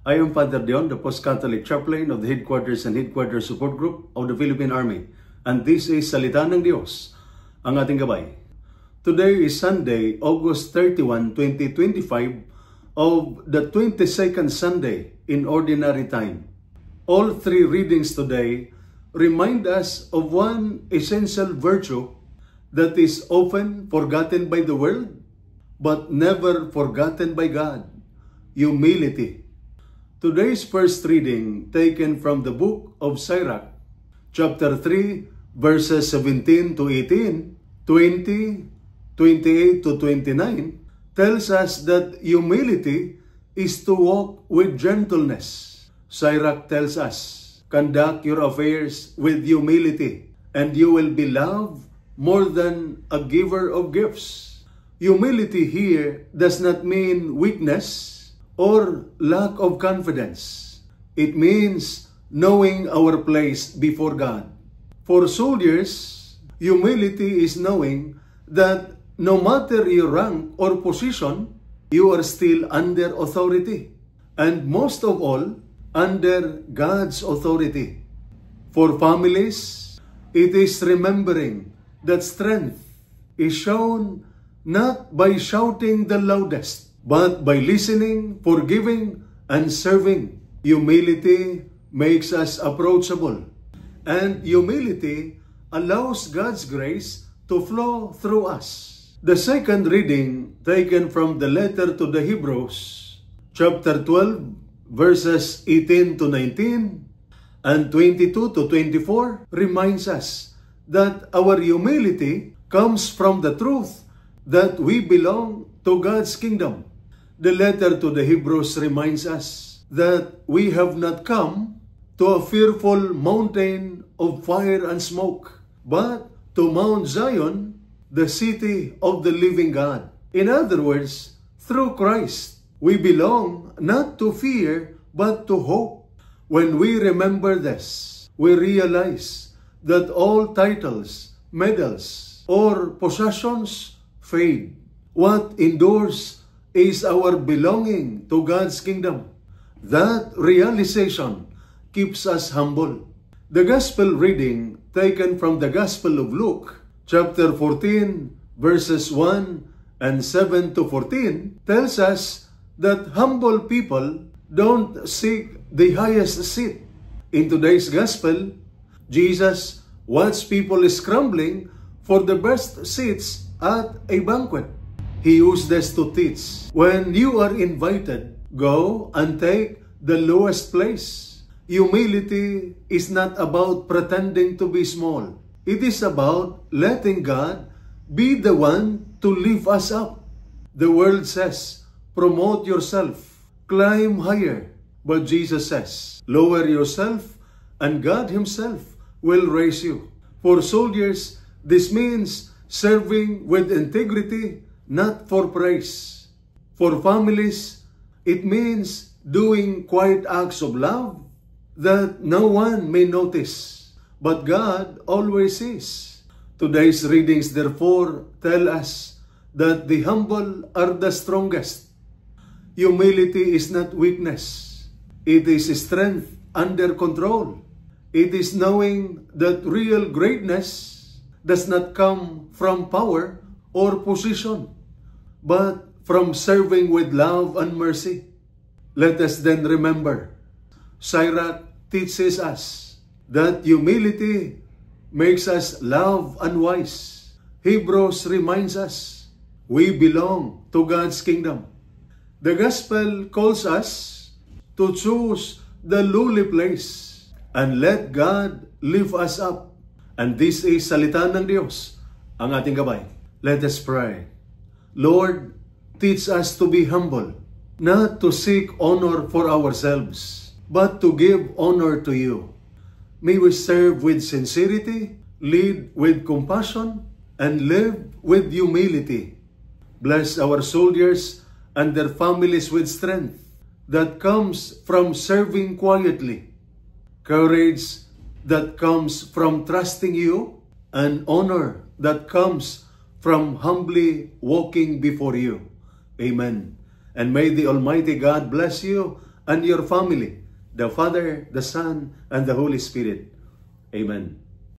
I am Father Dion, the Post-Catholic Chaplain of the Headquarters and Headquarters Support Group of the Philippine Army. And this is Salita ng Diyos, ang ating gabay. Today is Sunday, August 31, 2025, of the 22nd Sunday in Ordinary Time. All three readings today remind us of one essential virtue that is often forgotten by the world, but never forgotten by God: humility. Today's first reading, taken from the book of Sirach, chapter 3, verses 17 to 18, 20, 28 to 29, tells us that humility is to walk with gentleness. Sirach tells us, conduct your affairs with humility, and you will be loved more than a giver of gifts. Humility here does not mean weakness or lack of confidence. It means knowing our place before God. For soldiers, humility is knowing that no matter your rank or position, you are still under authority, and most of all, under God's authority. For families, it is remembering that strength is shown not by shouting the loudest, but by listening, forgiving, and serving. Humility makes us approachable, and humility allows God's grace to flow through us. The second reading, taken from the letter to the Hebrews, chapter 12, verses 18 to 19, and 22 to 24, reminds us that our humility comes from the truth that we belong to God's kingdom. The letter to the Hebrews reminds us that we have not come to a fearful mountain of fire and smoke, but to Mount Zion, the city of the living God. In other words, through Christ, we belong not to fear, but to hope. When we remember this, we realize that all titles, medals, or possessions fade. What endures is our belonging to God's kingdom. That realization keeps us humble. The Gospel reading, taken from the Gospel of Luke, chapter 14, verses 1 and 7 to 14, tells us that humble people don't seek the highest seat. In today's Gospel, Jesus wants people scrambling for the best seats at a banquet. He used this to teach. When you are invited, go and take the lowest place. Humility is not about pretending to be small. It is about letting God be the one to lift us up. The world says, promote yourself, climb higher. But Jesus says, lower yourself, and God Himself will raise you. For soldiers, this means serving with integrity, not for praise. For families, it means doing quiet acts of love that no one may notice, but God always sees. Today's readings, therefore, tell us that the humble are the strongest. Humility is not weakness. It is strength under control. It is knowing that real greatness does not come from power or position, but from serving with love and mercy. Let us then remember, Sirach teaches us that humility makes us love and wise. Hebrews reminds us we belong to God's kingdom. The Gospel calls us to choose the lowly place and let God lift us up. And this is Salita ng Diyos, ang ating gabay. Let us pray. Lord, teach us to be humble, not to seek honor for ourselves, but to give honor to you. May we serve with sincerity, lead with compassion, and live with humility. Bless our soldiers and their families with strength that comes from serving quietly, courage that comes from trusting you, and honor that comes from humbly walking before you. Amen. And may the Almighty God bless you and your family, the Father, the Son, and the Holy Spirit. Amen.